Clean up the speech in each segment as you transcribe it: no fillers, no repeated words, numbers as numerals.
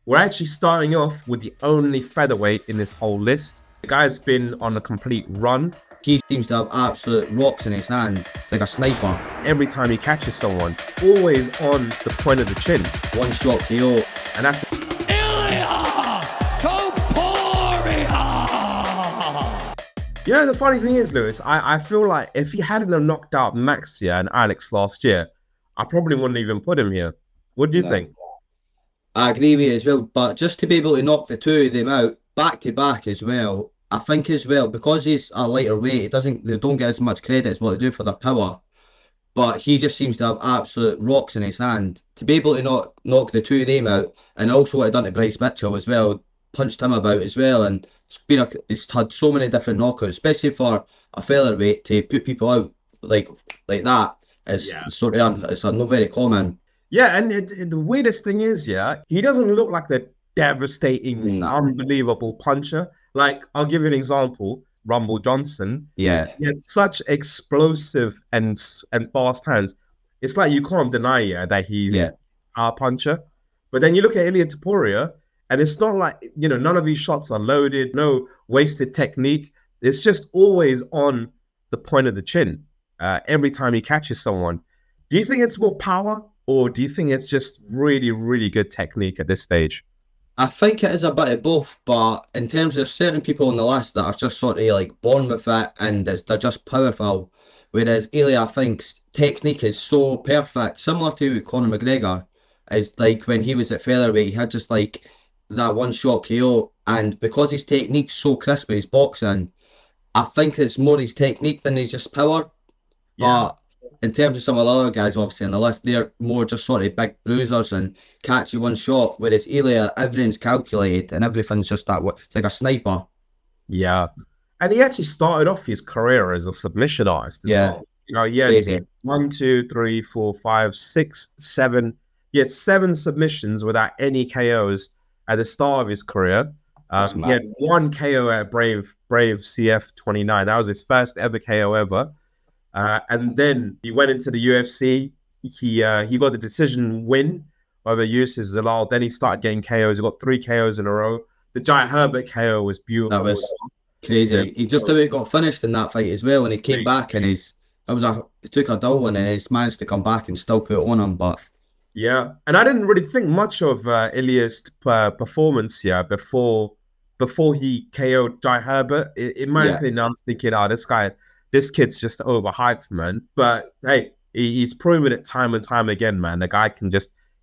We're actually starting off with the only featherweight in this whole list. The guy's been on a complete run. He seems to have absolute rocks in his hand. It's like a sniper. Every time he catches someone, always on the point of the chin. One shot KO. And that's You know, the funny thing is, Lewis, I feel like if he hadn't have knocked out Max here and Alex last year, I probably wouldn't even put him here. What do you think? I agree with you as well, but just to be able to knock the two of them out back to back as well, I think as well, because he's a lighter weight, they don't get as much credit as what they do for their power. But he just seems to have absolute rocks in his hand. To be able to knock the two of them out, and also what he done to Bryce Mitchell as well, punched him about as well, and it's had so many different knockouts, especially for a featherweight to put people out like that. It's not very common. Yeah, and the weirdest thing is, he doesn't look like the devastating, unbelievable puncher. Like, I'll give you an example. Rumble Johnson. Yeah. He had such explosive and fast hands. It's like you can't deny that he's a puncher. But then you look at Ilia Topuria, and it's not like, none of these shots are loaded, no wasted technique. It's just always on the point of the chin every time he catches someone. Do you think it's more power, or do you think it's just really, really good technique at this stage? I think it is a bit of both, but in terms of certain people on the list that are just sort of like born with it and they're just powerful, whereas Ilia, I think's technique is so perfect, similar to Conor McGregor. Is like when he was at featherweight, he had just like that one shot KO, and because his technique's so crisp with his boxing, I think it's more his technique than his just power. Yeah. But in terms of some of the other guys, obviously on the list, they're more just sort of big bruisers and catch you one shot. Whereas Ilia, everything's calculated and everything's just it's like a sniper. Yeah, and he actually started off his career as a submission artist. Well. He had 1, 2, 3, 4, 5, 6, 7. He had 7 submissions without any KOs at the start of his career. He had 1 KO at Brave CF 29. That was his first ever KO ever. And then he went into the UFC. He got the decision win over Yusuf Zalal. Then he started getting KOs. He got 3 KOs in a row. The Giant Herbert KO was beautiful. That was crazy. Yeah. He just about got finished in that fight as well. And he came back and he took a dull one and he's managed to come back and still put it on him. But yeah, and I didn't really think much of Ilia's performance here before he KO'd Giant Herbert. In my opinion, I was thinking, this kid's just overhyped, man. But hey, he's proven it time and time again, man. The guy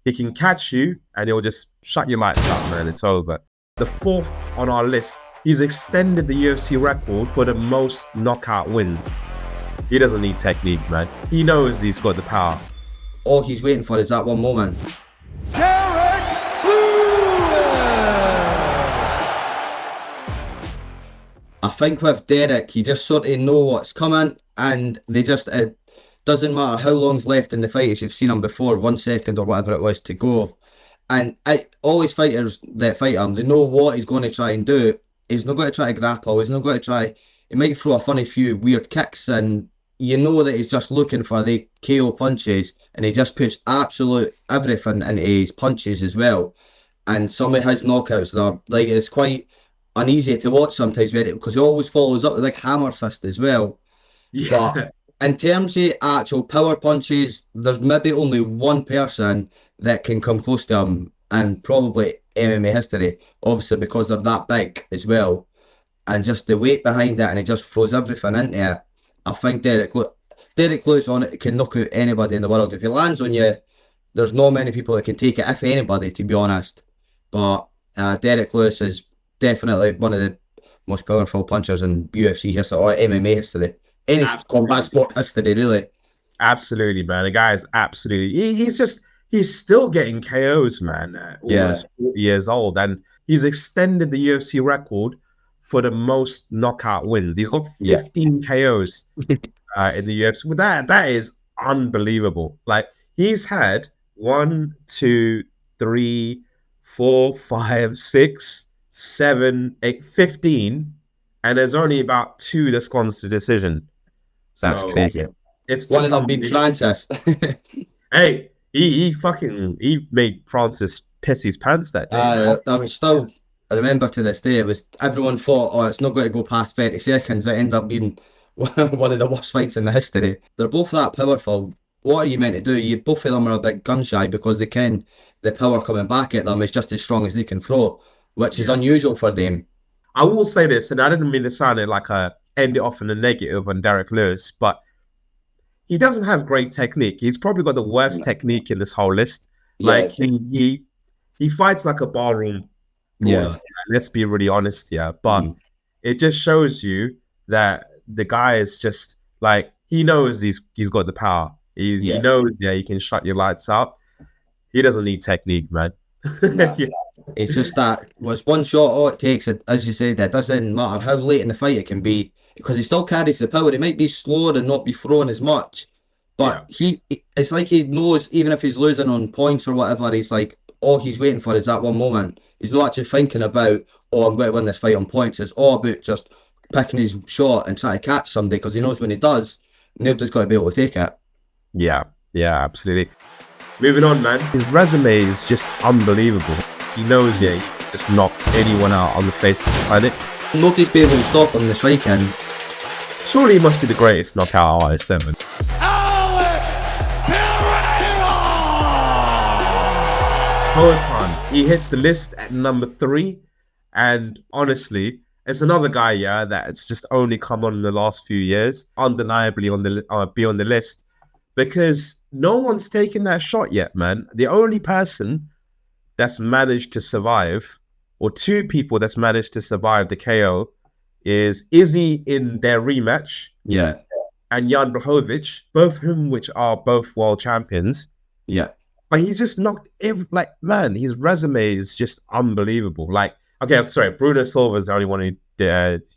he can catch you and he'll just shut your lights out, man. It's over. The 4th on our list, he's extended the UFC record for the most knockout wins. He doesn't need technique, man. He knows he's got the power. All he's waiting for is that one moment. I think with Derek, you just sort of know what's coming, and it doesn't matter how long's left in the fight, as you've seen him before, 1 second or whatever it was to go. And all his fighters that fight him, they know what he's going to try and do. He's not going to try to grapple, he's not going to try, he might throw a funny few weird kicks, and you know that he's just looking for the KO punches, and he just puts absolute everything into his punches as well. And some of his knockouts, it's quite uneasy to watch sometimes because he always follows up with a big hammer fist as well. Yeah. But in terms of actual power punches, there's maybe only one person that can come close to him, and probably MMA history, obviously because they're that big as well, and just the weight behind it, and he just throws everything into it. I think Derek Lewis on it can knock out anybody in the world. If he lands on you, there's not many people that can take it, if anybody, to be honest. But Derek Lewis is definitely one of the most powerful punchers in UFC history or MMA history. Any combat sport history, really. Absolutely, man. The guy is absolutely... He's still getting KOs, man. Almost 40 years old. And he's extended the UFC record for the most knockout wins. He's got 15 KOs in the UFC. Well, that is unbelievable. Like, he's had 1, 2, 3, 4, 5, 6, 7, 8, 15, and there's only about 2 that's gone to decision. That's crazy. It's one of them beat Francis. Hey, he made Francis piss his pants that day. I was still. I remember to this day, it was everyone thought, oh, it's not going to go past 30 seconds. It ended up being one of the worst fights in the history. They're both that powerful. What are you meant to do? Both of them are a bit gun shy because they can. The power coming back at them is just as strong as they can throw, which is unusual for them. I will say this, and I didn't mean to sound it like a end it off in a negative on Derek Lewis, but he doesn't have great technique. He's probably got the worst technique in this whole list. Like he fights like a barroom brawler. Let's be really honest here. But it just shows you that the guy is just like, he knows he's got the power. He knows he can shut your lights out. He doesn't need technique, man. It's just that it's one shot all it takes. As you said, it doesn't matter how late in the fight it can be, because he still carries the power. It might be slower and not be throwing as much, but it's like he knows, even if he's losing on points or whatever, he's like, all he's waiting for is that one moment. He's not actually thinking about, oh, I'm going to win this fight on points. It's all about just picking his shot and trying to catch somebody, because he knows when he does, nobody's got to be able to take it. Yeah, absolutely. Moving on, man. His resume is just unbelievable. He knows, he can just knock anyone out on the face of the planet. Nobody's been able to stop him in the striking. Surely he must be the greatest knockout artist ever. Alex Pereira! Poatan, he hits the list at number 3, and honestly, it's another guy, that's just only come on in the last few years, undeniably be on the list, because no one's taken that shot yet, man. The only person that's managed to survive, or 2 people that's managed to survive the KO, is Izzy in their rematch, and Jan Blachowicz, both whom which are both world champions. But he's just knocked man, his resume is just unbelievable. Like, okay, sorry, Bruno Silva's the only one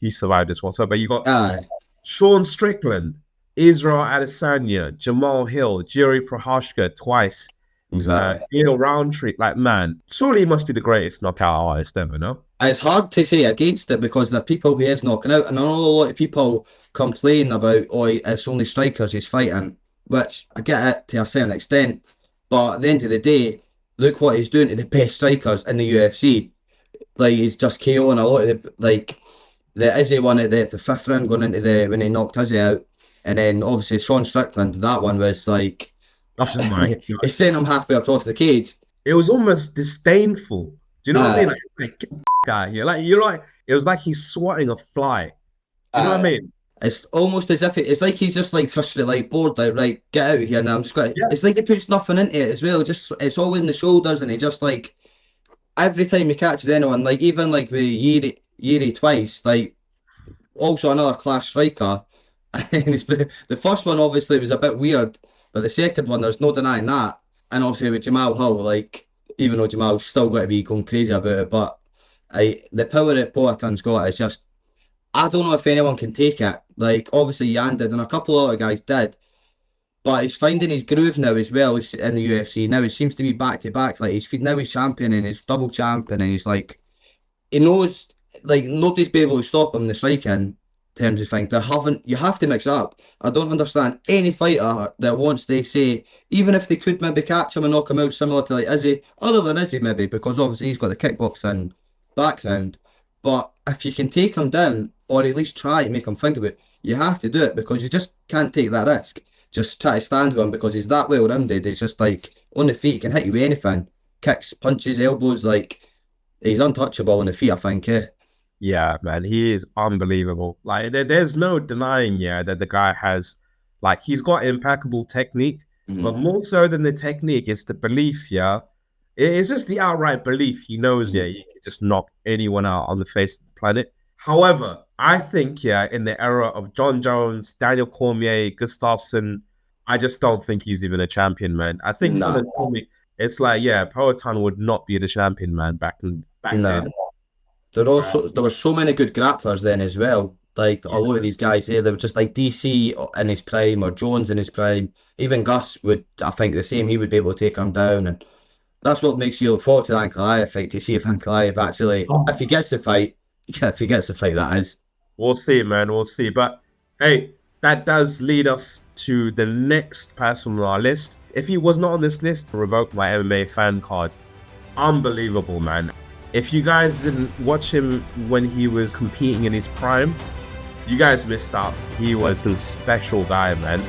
he survived this one. So, but you got Sean Strickland, Israel Adesanya, Jamal Hill, Jiri Prochazka twice. Exactly. Neil Roundtree, like, man, surely he must be the greatest knockout artist ever, no? It's hard to say against it because the people he is knocking out, and I know a lot of people complain about, oh, it's only strikers he's fighting, which I get it to a certain extent, but at the end of the day, look what he's doing to the best strikers in the UFC. Like, he's just KOing a lot of the Izzy one at the 5th round going into when he knocked Izzy out, and then obviously Sean Strickland, that one was like, he sent him halfway across the cage. It was almost disdainful. Do you know what I mean? Like guy, you're like, it was like he's swatting a fly. You know what I mean? It's almost as if it's like he's just like frustrated, like bored, like, right, get out of here now. I'm just going. It's like he puts nothing into it as well. Just it's all in the shoulders, and he just like every time he catches anyone, like even like with Yuri twice, like also another class striker. And the first one obviously was a bit weird. But the second one, there's no denying that. And obviously with Jamal Hill, like, even though Jamal's still got to be going crazy about it, but the power that Poatan's got is just, I don't know if anyone can take it. Like, obviously Jan did, and a couple of other guys did. But he's finding his groove now as well in the UFC. Now he seems to be back to back. Like, he's champion and he's double champion, and he's like, he knows, like, nobody's been able to stop him in the striking terms of things. You have to mix it up. I don't understand any fighter that wants to say, even if they could maybe catch him and knock him out similar to like Izzy, other than Izzy maybe, because obviously he's got the kickboxing background. But if you can take him down, or at least try to make him think about it, you have to do it, because you just can't take that risk. Just try to stand with him, because he's that well rounded. He's just like, on the feet, he can hit you with anything. Kicks, punches, elbows, like, he's untouchable on the feet, I think, Yeah, man, he is unbelievable. Like, there's no denying, that the guy has, like, he's got impeccable technique, but more so than the technique, it's the belief, It's just the outright belief. He knows, he can just knock anyone out on the face of the planet. However, I think, in the era of John Jones, Daniel Cormier, Gustafsson, I just don't think he's even a champion, man. I think someone told me, it's like, Poatan would not be the champion, man, back then. There were so many good grapplers then as well. Like a lot of these guys here, they were just like DC in his prime or Jones in his prime. Even Gus would, I think, the same. He would be able to take him down, and that's what makes you look forward to the Ankalaev fight, to see if Ankalaev actually, if he gets the fight, that is. We'll see, man. We'll see. But hey, that does lead us to the next person on our list. If he was not on this list, revoke my MMA fan card. unbelievable, man. If you guys didn't watch him when he was competing in his prime, you guys missed out. He was a special guy, man.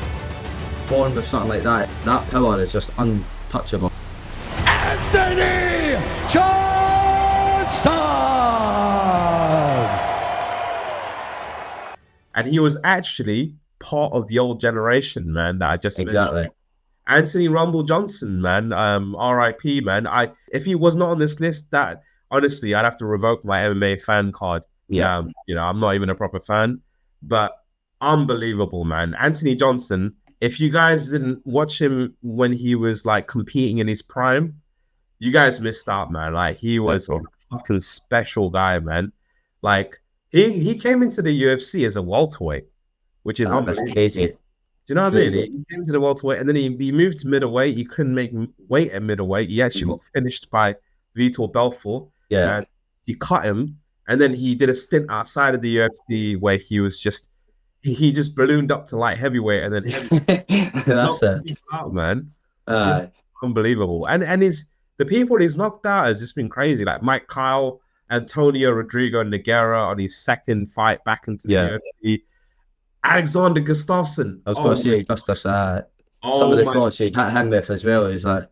Born with something like that, that power is just untouchable. Anthony Johnson! And he was actually part of the old generation, man, that I just Exactly. mentioned. Anthony Rumble Johnson, man, RIP, man. If he was not on this list, that honestly, I'd have to revoke my MMA fan card. Yeah. You know, I'm not even a proper fan, but unbelievable, man. Anthony Johnson, if you guys didn't watch him when he was like competing in his prime, you guys missed out, man. Like, he was a fucking special guy, man. Like, he came into the UFC as a welterweight, which is That's crazy. do you know what I mean? He came to the welterweight and then he moved to middleweight. He couldn't make weight at middleweight. He actually got finished by Vitor Belfort. Yeah. And he cut him. And then he did a stint outside of the UFC where he was just, he just ballooned up to light heavyweight and then That's it. Out, man. Unbelievable. And the people he's knocked out has just been crazy. Like Mike Kyle, Antonio Rodrigo Nogueira on his second fight back into the UFC. Alexander Gustafsson. I was going to say, Gustas, some of the thoughts he hit him with as well is like,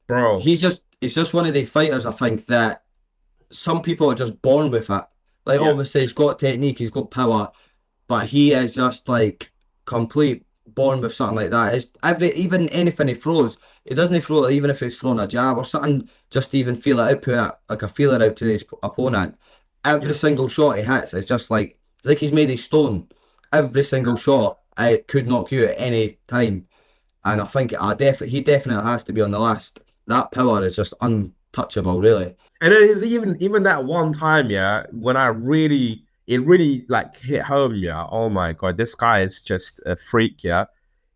bro, he's just one of the fighters, I think, that some people are just born with it. Like, obviously, he's got technique, he's got power, but he is just like complete born with something like that. It's even anything he throws, he doesn't throw it, even if he's throwing a jab or something, just to even feel it out, put it, like a feeler out to his opponent. Every single shot he hits is just like, it's like he's made of stone. Every single shot, it could knock you at any time. And I think he definitely has to be on the list. That power is just untouchable, really. And it is even that one time, when it really like hit home, oh my God, this guy is just a freak,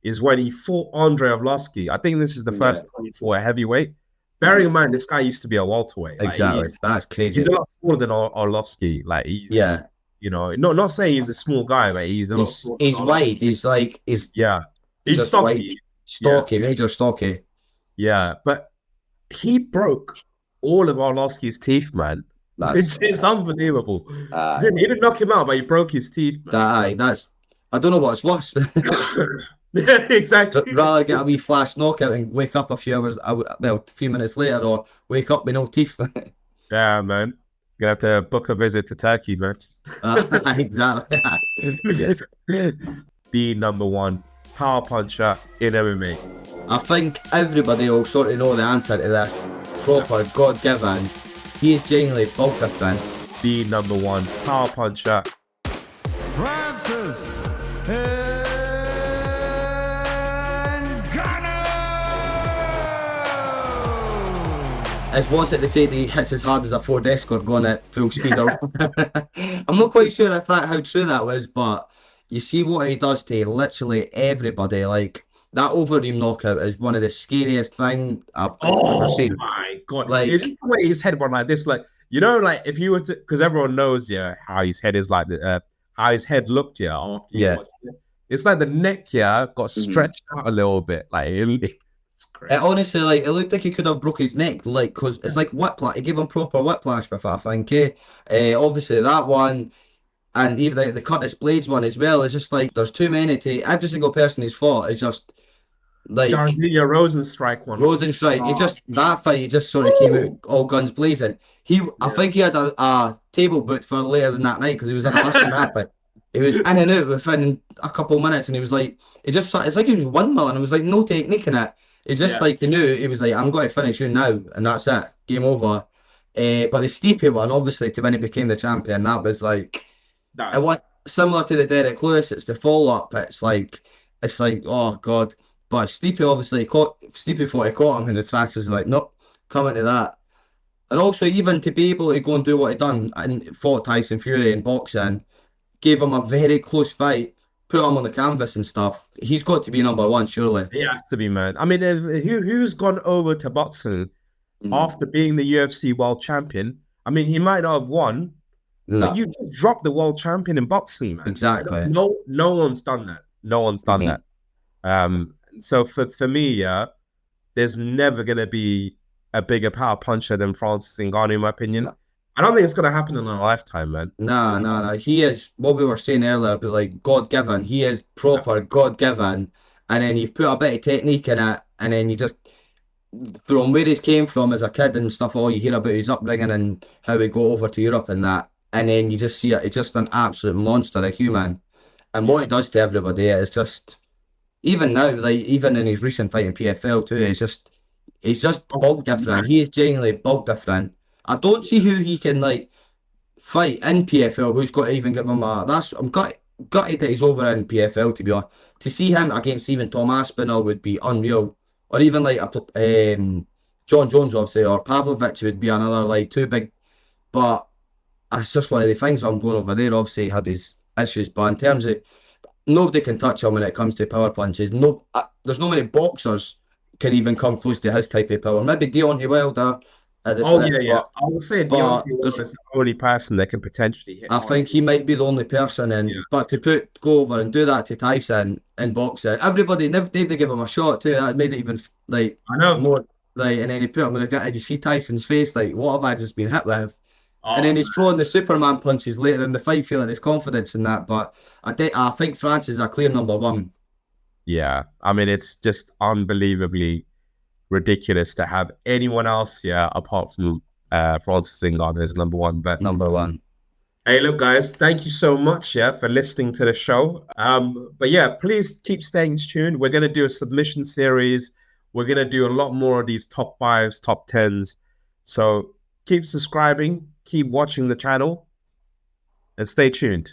is when he fought Andre Arlovski. I think this is the first time he fought a heavyweight. Bearing in mind, this guy used to be a welterweight. Exactly. That's crazy. He's a lot smaller than Arlovski. Like, you know, not saying he's a small guy, but he's wide. He's stocky. Stocky, major stocky. Yeah, but he broke all of Arlovski's teeth, man. It's unbelievable. He didn't knock him out, but he broke his teeth. I don't know what's worse. Yeah, exactly. Rather get a wee flash knockout and wake up a few minutes later, or wake up with no teeth. Yeah, man. You're gonna have to book a visit to Turkey, man. Exactly. The number one power puncher in MMA. I think everybody will sort of know the answer to this. Proper God-given. He is genuinely bulk-lifting. The number one power puncher. Francis As was it to say that he hits as hard as a Ford Escort going at full speed? I'm not quite sure how true that was, but you see what he does to literally everybody. Like, that Overeem knockout is one of the scariest things I've ever seen. Oh my God. Like, it's the way his head went like this, like, you know, like if you were to, because everyone knows, how his head is like, how his head looked, after you watched it. It's like the neck, got stretched out a little bit. Like, it honestly, like, it looked like he could have broke his neck, like, because it's like whiplash. He gave him proper whiplash with it, I think. Obviously, that one, and even the Curtis Blades one as well, is just like, there's too many to, every single person he's fought is just, like, Rosenstrike one. Rosenstrike, that fight, he just sort of came out all guns blazing. I think he had a table booked for later than that night, because he was in a Western outfit. He was in and out within a couple of minutes, and he was like, it's like he was windmilling, and it was like no technique in it. It's just like, he knew, he was like, I'm going to finish you now, and that's it, game over. But the Stipe one, obviously, to when he became the champion, that was like, it was similar to the Derek Lewis. It's the follow-up. It's like, oh God. But Stipe obviously thought he caught him in the tracks. Is like, nope, coming to that. And also, even to be able to go and do what he done and fought Tyson Fury in boxing, gave him a very close fight, put him on the canvas and stuff. He's got to be number one, surely. He has to be, man. I mean, who's gone over to boxing after being the UFC world champion? I mean, he might not have won, but you just dropped the world champion in boxing, man. Exactly. No one's done that. No one's done that. So for me, there's never gonna be a bigger power puncher than Francis Ngannou, in my opinion. I don't think it's gonna happen in a lifetime, man. Nah. He is what we were saying earlier about like God given. He is proper God given, and then you put a bit of technique in it, and then you just from where he's came from as a kid and stuff. All you hear about his upbringing and how he go over to Europe and that, and then you just see it. It's just an absolute monster, a human, and what he does to everybody is just. Even now, like even in his recent fight in PFL too, he's just bulk different. He is genuinely bulk different. I don't see who he can like fight in PFL. Who's got to even give him a? I'm gutted that he's over in PFL. To be honest, to see him against even Tom Aspinall would be unreal, or even like John Jones obviously or Pavlovich would be another like too big. But it's just one of the things. I'm going over there. Obviously, he had his issues, but in terms of nobody can touch him when it comes to power punches. No, there's no many boxers can even come close to his type of power. Maybe Deontay Wilder. Yeah. I would say Deontay Wilder is the only person that can potentially hit. I think he might be the only person, but to go over and do that to Tyson in boxing, everybody never gave him a shot too. That made it even like I know more like, and then he put him in the gut, and you see Tyson's face like, what have I just been hit with? And then he's throwing the Superman punches later in the fight, feeling his confidence in that. But I think Francis is a clear number one. Yeah, I mean, it's just unbelievably ridiculous to have anyone else here apart from Francis Ngannou as number one. But number one. Hey, look, guys, thank you so much, for listening to the show. But yeah, please keep staying tuned. We're gonna do a submission series. We're gonna do a lot more of these top fives, top tens. So keep subscribing, keep watching the channel, and stay tuned.